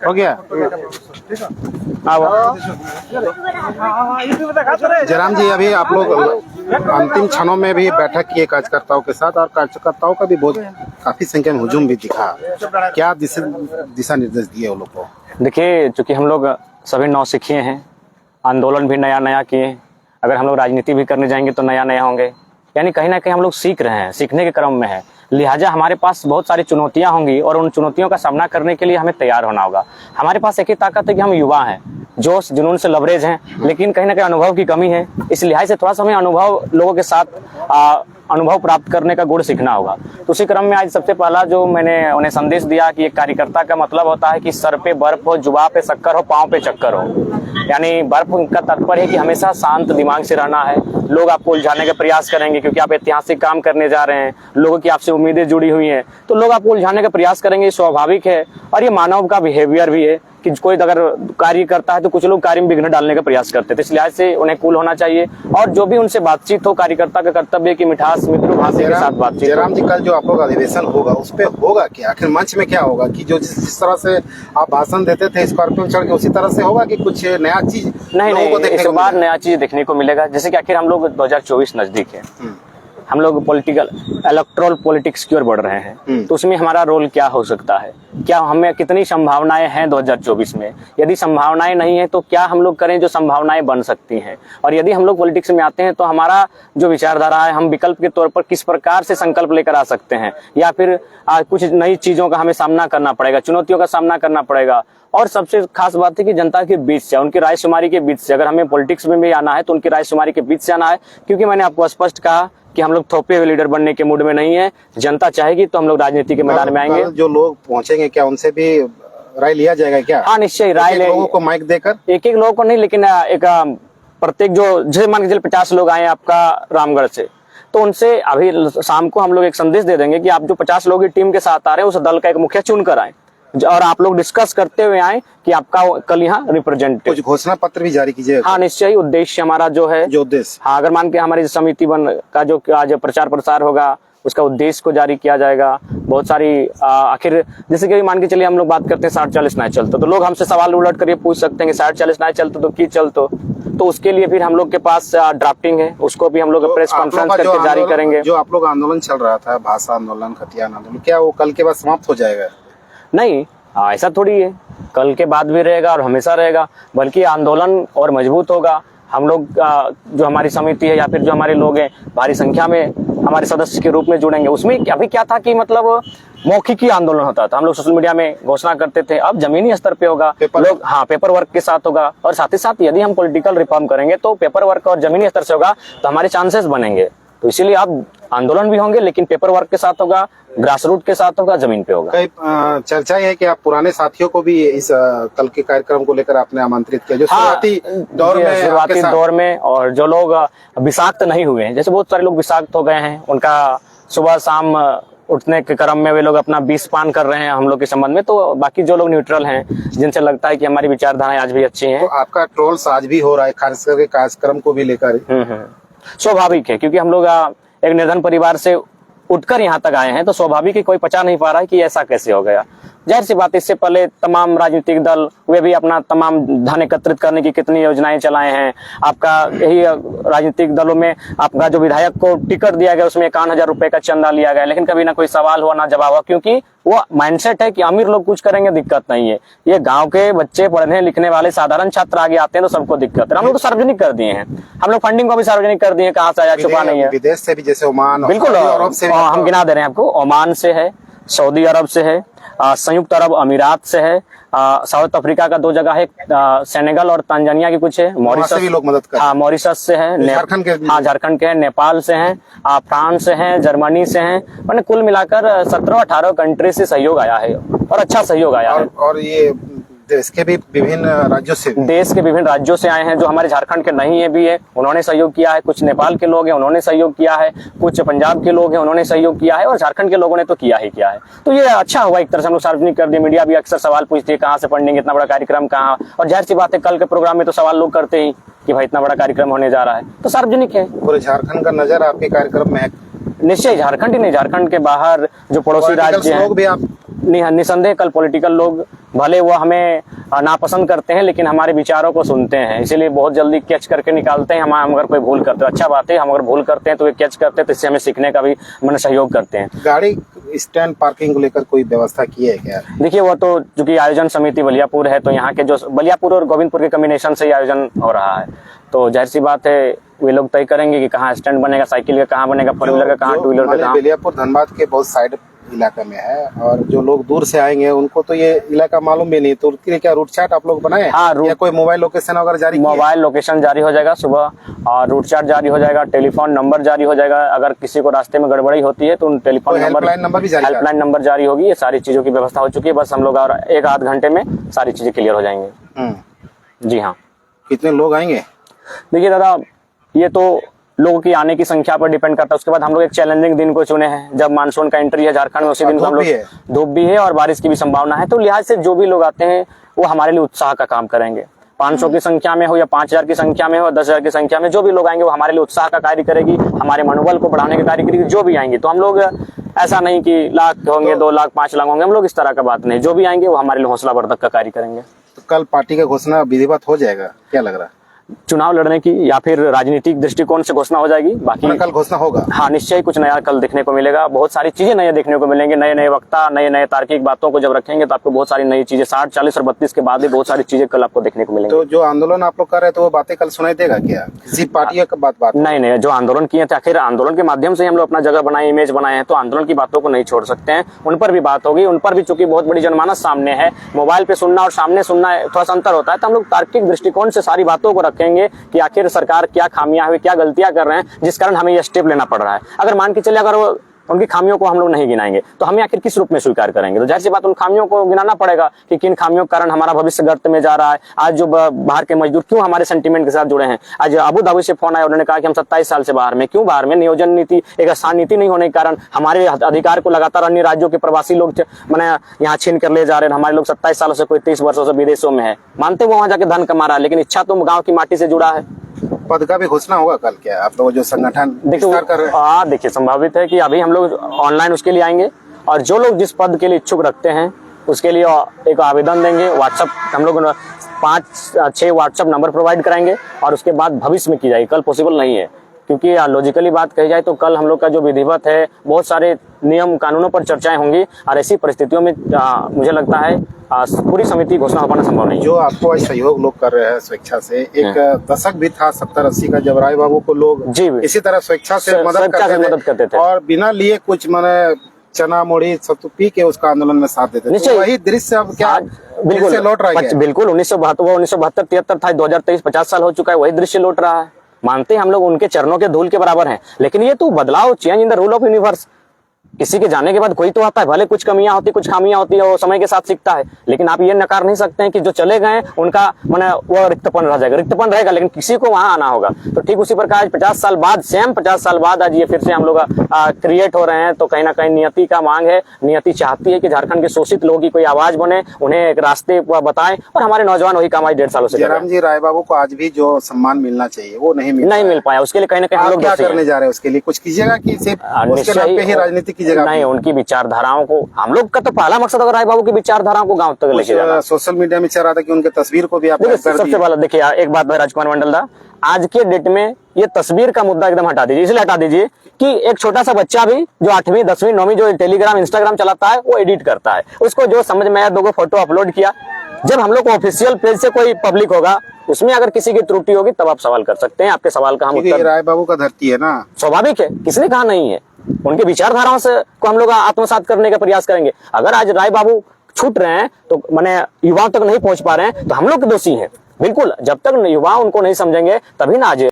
हो गया। जयराम जी, अभी आप लोग अंतिम क्षणों में भी बैठक किए कार्यकर्ताओं के साथ, और कार्यकर्ताओं का भी बहुत काफी संख्या में हुजूम भी दिखा। क्या दिशा निर्देश दिए वो लोग को? देखिए, चूंकि हम लोग सभी नौसिखिए हैं, आंदोलन भी नया नया किए, अगर हम लोग राजनीति भी करने जाएंगे तो नया नया होंगे, यानी कहीं ना कहीं हम लोग सीख रहे हैं, सीखने के क्रम में है। लिहाजा हमारे पास बहुत सारी चुनौतियां होंगी और उन चुनौतियों का सामना करने के लिए हमें तैयार होना होगा। हमारे पास एक ही ताकत है कि हम युवा हैं, जोश जुनून से लबरेज हैं, लेकिन कहीं ना कहीं अनुभव की कमी है। इस लिहाज से थोड़ा सा हमें अनुभव लोगों के साथ अनुभव प्राप्त करने का गुण सीखना होगा। तो उसी क्रम में आज सबसे पहला जो मैंने उन्हें संदेश दिया कि एक कार्यकर्ता का मतलब होता है कि सर पे बर्फ हो, जुबां पे शक्कर हो, पांव पे चक्कर हो। यानी बर्फ का तात्पर्य है कि हमेशा शांत दिमाग से रहना है। लोग आपको उलझाने का प्रयास करेंगे क्योंकि आप ऐतिहासिक काम करने जा रहे हैं, लोगों की आपसे उम्मीदें जुड़ी हुई हैं, तो लोग आपको उलझाने का प्रयास करेंगे, ये स्वाभाविक है और ये मानव का बिहेवियर भी है कि कोई अगर कार्य करता है तो कुछ लोग कार्य में विघ्न डालने का प्रयास करते हैं। तो इस लिहाज से उन्हें कूल होना चाहिए और जो भी उनसे बातचीत हो, कार्यकर्ता का कर्तव्य की मिठास मित्रभाषी के साथ बातचीत। जयराम जी, कल जो आप लोग अधिवेशन होगा उस पे होगा क्या? आखिर मंच में क्या होगा कि जो जिस तरह से आप भाषण देते थे स्कॉर्पियो चढ़ के, उसी तरह से होगा कि कुछ नया चीज? नहीं, इस बार नया चीज देखने को मिलेगा। जैसे कि आखिर हम लोग 2024 नजदीक है, हम लोग इलेक्ट्रल पॉलिटिक्स की ओर बढ़ रहे हैं, तो उसमें हमारा रोल क्या हो सकता है, क्या हमें कितनी संभावनाएं हैं 2024 में? यदि संभावनाएं नहीं है तो क्या हम लोग करें जो संभावनाएं बन सकती हैं? और यदि हम लोग पॉलिटिक्स में आते हैं तो हमारा जो विचारधारा है, हम विकल्प के तौर पर किस प्रकार से संकल्प लेकर आ सकते हैं, या फिर कुछ नई चीजों का हमें सामना करना पड़ेगा, चुनौतियों का सामना करना पड़ेगा। और सबसे खास बात है कि जनता के बीच से, उनकी रायशुमारी के बीच से, अगर हमें पॉलिटिक्स में भी आना है तो उनकी रायशुमारी के बीच से आना है। क्योंकि मैंने आपको स्पष्ट कहा कि हम लोग थोपे हुए लीडर बनने के मूड में नहीं है। जनता चाहेगी तो हम लोग राजनीति के मैदान में आएंगे। जो लोग पहुंचेंगे क्या उनसे भी राय लिया जाएगा क्या? हाँ, निश्चय राय लोगों को माइक देकर, एक लोगों को नहीं, लेकिन एक प्रत्येक जो जैसे मान के चलिए 50 लोग आए आपका रामगढ़ से, तो उनसे अभी शाम को हम लोग एक संदेश दे देंगे कि आप जो 50 लोगों की टीम के साथ आ रहे हैं उस दल का एक मुखिया चुन कर आए और आप लोग डिस्कस करते हुए आए कि आपका कल यहाँ रिप्रेजेंटेटिव। कुछ घोषणा पत्र भी जारी कीजिए। हाँ, निश्चय। उद्देश्य हमारा जो है, जो उद्देश्य, हाँ, अगर मान के हमारी समिति का जो आज प्रचार प्रसार होगा उसका उद्देश्य को जारी किया जाएगा। बहुत सारी आखिर जैसे कि मान के चलिए हम लोग बात करते हैं 60-40 नहीं चलते, तो लोग हमसे सवाल उलट कर ये पूछ सकते हैं कि 60-40 नहीं चलते तो की चलते, तो उसके लिए फिर हम लोग के पास ड्राफ्टिंग है, उसको भी हम लोग प्रेस कॉन्फ्रेंस करके जारी करेंगे। जो आप लोग आंदोलन चल रहा था, भाषा आंदोलन, खतियान आंदोलन, क्या वो कल के बाद समाप्त हो जाएगा? नहीं, ऐसा थोड़ी है, कल के बाद भी रहेगा और हमेशा रहेगा, बल्कि आंदोलन और मजबूत होगा। हम लोग जो हमारी समिति है या फिर जो हमारे लोग हैं भारी संख्या में हमारे सदस्य के रूप में जुड़ेंगे। उसमें अभी क्या था कि मतलब मौखिक ही आंदोलन होता था, हम लोग सोशल मीडिया में घोषणा करते थे, अब जमीनी स्तर पे होगा, लोग पेपर वर्क के साथ होगा। और साथ ही साथ यदि हम पॉलिटिकल रिफॉर्म करेंगे तो पेपर वर्क और जमीनी स्तर से होगा तो हमारे चांसेस बनेंगे। तो इसीलिए अब आंदोलन भी होंगे लेकिन पेपर वर्क के साथ होगा, ग्रास रूट के साथ होगा, जमीन पे होगा। कई चर्चा है कि आप पुराने साथियों को भी इस कल के कार्यक्रम को लेकर आपने आमंत्रित किया, जो शुरुआती दौर में और जो लोग विषाक्त नहीं हुए हैं, जैसे बहुत सारे लोग विषाक्त हो गए हैं, उनका सुबह शाम उठने के क्रम में वे लोग अपना विष पान कर रहे हैं हम लोग के संबंध में, तो बाकी जो लोग न्यूट्रल हैं, जिनसे लगता है कि हमारी विचारधाराएं आज भी अच्छी हैं। तो आपका ट्रोल्स आज भी हो रहा है, खास करके कार्यक्रम को भी लेकर? स्वाभाविक है, क्योंकि हम लोग एक निर्धन परिवार से उठकर यहाँ तक आए हैं, तो स्वाभाविक है कोई पचा नहीं पा रहा है कि ऐसा कैसे हो गया। जाहिर सी बात, इससे पहले तमाम राजनीतिक दल वे भी अपना तमाम धन एकत्रित करने की कितनी योजनाएं चलाए हैं। आपका यही राजनीतिक दलों में आपका जो विधायक को टिकट दिया गया उसमें 51,000 रुपए का चंदा लिया गया, लेकिन कभी ना कोई सवाल हुआ ना जवाब हुआ, क्योंकि वो माइंडसेट है कि अमीर लोग कुछ करेंगे दिक्कत नहीं है, ये गांव के बच्चे पढ़ने लिखने वाले साधारण छात्र आगे आते हैं तो सबको दिक्कत है। हम लोग तो सार्वजनिक कर दिए हैं, हम लोग फंडिंग को भी सार्वजनिक कर दिए, कहाँ से आया छुपा नहीं है। विदेश से भी, जैसे ओमान, बिल्कुल, हम गिना दे रहे हैं आपको, ओमान से है, सऊदी अरब से है, संयुक्त अरब अमीरात से है, साउथ अफ्रीका का 2 जगह है, सेनेगल और तांजानिया की कुछ है, मॉरिशस भी लोग मदद कर, हाँ, मॉरिशस से है, झारखंड के हैं, नेपाल से हैं, फ्रांस से हैं, जर्मनी से हैं, मैंने कुल मिलाकर 17-18 कंट्री से सहयोग आया है और अच्छा सहयोग आया है। और ये देश के भी विभिन्न राज्यों से आए हैं, जो हमारे झारखंड के नहीं है भी है, उन्होंने सहयोग किया है, कुछ नेपाल के लोग हैं उन्होंने सहयोग किया है, कुछ पंजाब के लोग हैं उन्होंने सहयोग किया है, और झारखंड के लोगों ने तो किया ही किया है। तो ये अच्छा हुआ, एक तरह से हम लोग सार्वजनिक कर दिए। मीडिया भी अक्सर सवाल पूछती है कहाँ से फंडिंग, इतना बड़ा कार्यक्रम कहाँ, और जाहिर सी बात है कल के प्रोग्राम में तो सवाल लोग करते ही कि भाई इतना बड़ा कार्यक्रम होने जा रहा है, तो सार्वजनिक है। पूरे झारखंड का नजर आपके कार्यक्रम में है? निश्चय, झारखंड ही नहीं, झारखंड के बाहर जो पड़ोसी राज्य हैं, निसंदेह कल पॉलिटिकल लोग भले वो हमें नापसंद करते हैं, लेकिन हमारे विचारों को सुनते हैं, इसीलिए बहुत जल्दी कैच करके निकालते हैं। हम अगर कोई भूल करते हैं, अच्छा बात है, हम अगर भूल करते हैं तो वे कैच करते हैं, तो इससे हमें सीखने का भी सहयोग करते हैं। गाड़ी स्टैंड पार्किंग को लेकर कोई व्यवस्था की है क्या? देखिए, वो तो चूंकि आयोजन समिति बलियापुर है, तो यहाँ के जो बलियापुर और गोविंदपुर के कॉम्बिनेशन से आयोजन हो रहा है, तो जाहिर सी बात है वे लोग तय करेंगे कि कहाँ स्टैंड बनेगा, साइकिल का कहाँ बनेगा, फोर व्हीलर का कहाँ, टू व्हीलर का कहाँ। बलियापुर धनबाद के बहुत साइड इलाका में है, और जो लोग दूर से आएंगे उनको तो ये इलाका मालूम भी नहीं, तो उसके लिए क्या रूट चार्ट आप लोग बनाए? हाँ, या कोई मोबाइल लोकेशन वगैरह जारी? मोबाइल लोकेशन जारी हो जाएगा सुबह, और रूट चार्ट जारी हो जाएगा, टेलीफोन नंबर जारी हो जाएगा। अगर किसी को रास्ते में गड़बड़ी होती है तो उन टेलीफोन हेल्पलाइन नंबर जारी होगी। ये सारी चीजों की व्यवस्था हो चुकी है, बस हम लोग और 1-8 घंटे में सारी चीजें क्लियर हो जाएंगे। जी हाँ। कितने लोग आएंगे? देखिए दादा, ये तो लोगों की आने की संख्या पर डिपेंड करता है। उसके बाद हम लोग एक चैलेंजिंग दिन को चुने हैं, जब मानसून का एंट्री है झारखंड में, उसी दिन को हम लोग, धूप भी है और बारिश की भी संभावना है, तो लिहाज से जो भी लोग आते हैं वो हमारे लिए उत्साह का काम करेंगे। 500 की संख्या में हो या 5000 की संख्या में हो, 10,000 की संख्या में, जो भी लोग आएंगे वो हमारे लिए उत्साह का कार्य करेगी, हमारे मनोबल को बढ़ाने का कार्य करेगी। जो भी आएंगे, तो हम लोग ऐसा नहीं कि लाख होंगे, 2 लाख 5 लाख होंगे, हम लोग इस तरह का बात नहीं। जो भी आएंगे वो हमारे लिए हौसला वर्धक का कार्य करेंगे। तो कल पार्टी का घोषणा विधिवत हो जाएगा, क्या लग रहा है? चुनाव लड़ने की या फिर राजनीतिक दृष्टिकोण से घोषणा हो जाएगी, बाकी कल घोषणा होगा। हाँ, निश्चय ही कुछ नया कल देखने को मिलेगा। बहुत सारी चीजें नए देखने को मिलेंगे, नए नए वक्ता, नए नए तार्किक बातों को जब रखेंगे तो आपको बहुत सारी नई चीजें 60, 40 और 32 के बाद भी बहुत सारी चीजें कल आपको देखने को मिलेंगी। तो जो आंदोलन आप लोग कर रहे थे वो बातें कल सुनाई देगा क्या? किसी पार्टी का बात नहीं, जो आंदोलन किए थे, आखिर आंदोलन के माध्यम से हम लोग अपना जगह बनाए, इमेज बनाए हैं, तो आंदोलन की बातों को नहीं छोड़ सकते हैं। उन पर भी बात होगी, उन पर भी चूंकि बहुत बड़ी जनमानस सामने है, मोबाइल पे सुनना और सामने सुनना थोड़ा सा अंतर होता है, तो हम लोग तार्किक दृष्टिकोण से सारी बातों को रखेंगे कि आखिर सरकार क्या खामियां हुई, क्या गलतियां कर रहे हैं जिस कारण हमें यह स्टेप लेना पड़ रहा है। अगर मान के चले, अगर वो उनकी खामियों को हम लोग नहीं गिनाएंगे तो हमें आखिर किस रूप में स्वीकार करेंगे? तो जाहिर सी बात उन खामियों को गिनाना पड़ेगा कि किन खामियों के कारण हमारा भविष्य गर्त में जा रहा है। आज जो बाहर के मजदूर क्यों हमारे सेंटीमेंट के साथ जुड़े हैं? आज अबू धाबी से फोन आया, उन्होंने कहा कि हम 27 साल से बाहर में। क्यों बाहर में? नियोजन नीति, एक आसान नीति नहीं होने के कारण हमारे अधिकार को लगातार अन्य राज्यों के प्रवासी लोग यहाँ छीन कर ले जा रहे हैं। हमारे लोग 27 सालों से, कोई 30 वर्षों से विदेशों में है, मानते वो वहां जाके धन कमा रहा है, लेकिन इच्छा तो गाँव की माटी से जुड़ा है। पद का भी घोषणा होगा कल क्या? आप लोग जो संगठन देखिए, संभावित है कि अभी हम लोग ऑनलाइन उसके लिए आएंगे, और जो लोग जिस पद के लिए इच्छुक रखते हैं उसके लिए एक आवेदन देंगे। व्हाट्सएप हम लोग 5-6 व्हाट्सएप नंबर प्रोवाइड कराएंगे, और उसके बाद भविष्य में की जाएगी। कल पॉसिबल नहीं है, क्योंकि लॉजिकली बात कही जाए तो कल हम लोग का जो विधिवत है, बहुत सारे नियम कानूनों पर चर्चाएं होंगी, और ऐसी परिस्थितियों में मुझे लगता है पूरी समिति घोषणा हो पाना संभव नहीं। जो आपको आज सहयोग लोग कर रहे हैं स्वेच्छा से, एक दशक भी था 70-80 का, जब राय बाबू को लोग इसी तरह स्वेच्छा से मदद करते थे, और बिना लिए कुछ माने चना मुड़ी सत्तू पी के उसका आंदोलन में साथ देते थे। तो वही दृश्य अब क्या बिल्कुल लौट रहा है? बिल्कुल 1972, 73 था, 2023 50 साल हो चुका है, वही दृश्य लौट रहा है। मानते हैं हम लोग उनके चरणों के धूल के बराबर हैं, लेकिन ये तो बदलाव, change in the rule of universe. किसी के जाने के बाद कोई तो आता है, भले कुछ कमियां होती, कुछ खामियां होती है, वो समय के साथ सीखता है, लेकिन आप ये नकार नहीं सकते हैं कि जो चले गए उनका माने वो रिक्तपन रह जाएगा, रिक्तपन रहेगा, लेकिन किसी को वहां आना होगा। तो ठीक उसी प्रकार 50 साल बाद, सेम 50 साल बाद आज ये फिर से हम लोग क्रिएट हो रहे हैं, तो कहीं ना कहीं नियति का मांग है, नियति चाहती है कि झारखंड के शोषित लोगों की कोई आवाज बने, उन्हें एक रास्ते बताएं, और हमारे नौजवान वही काम आज 1.5 सालों से। जयराम जी, राय बाबू को आज भी जो सम्मान मिलना चाहिए वो नहीं मिल पाया, उसके लिए कहीं ना कहीं हम लोग क्या करने जा रहे हैं? उसके लिए कुछ कीजिएगा कि सिर्फ उसके नाम पे ही राजनीति कीजिएगा? नहीं, उनकी विचारधाराओं को, हम लोग का तो पहला मकसद अगर राय बाबू की विचारधाराओं को गांव तक लेके जाना। सोशल मीडिया में चल रहा था कि उनके तस्वीर को भी आप सबसे पहले देखिए, एक बात है राजकुमार मंडल दा, आज के डेट में ये तस्वीर का मुद्दा एकदम हटा दीजिए। इसलिए हटा दीजिए कि एक छोटा सा बच्चा भी जो 8वीं 10वीं 9वीं जो टेलीग्राम इंस्टाग्राम चलाता है, वो एडिट करता है, उसको जो समझ में आया 2 फोटो अपलोड किया। जब हम लोग को ऑफिशियल पेज से कोई पब्लिक होगा, उसमें अगर किसी की त्रुटि होगी तब आप सवाल कर सकते हैं। आपके सवाल का हम उत्तर, राय बाबू का धरती है ना, स्वाभाविक है, किसने कहा नहीं है। उनके विचारधाराओं से को हम लोग आत्मसात करने का प्रयास करेंगे। अगर आज राय बाबू छूट रहे हैं, तो माने युवाओं तक नहीं पहुंच पा रहे हैं, तो हम लोग दोषी हैं। बिल्कुल, जब तक युवा उनको नहीं समझेंगे तभी ना आज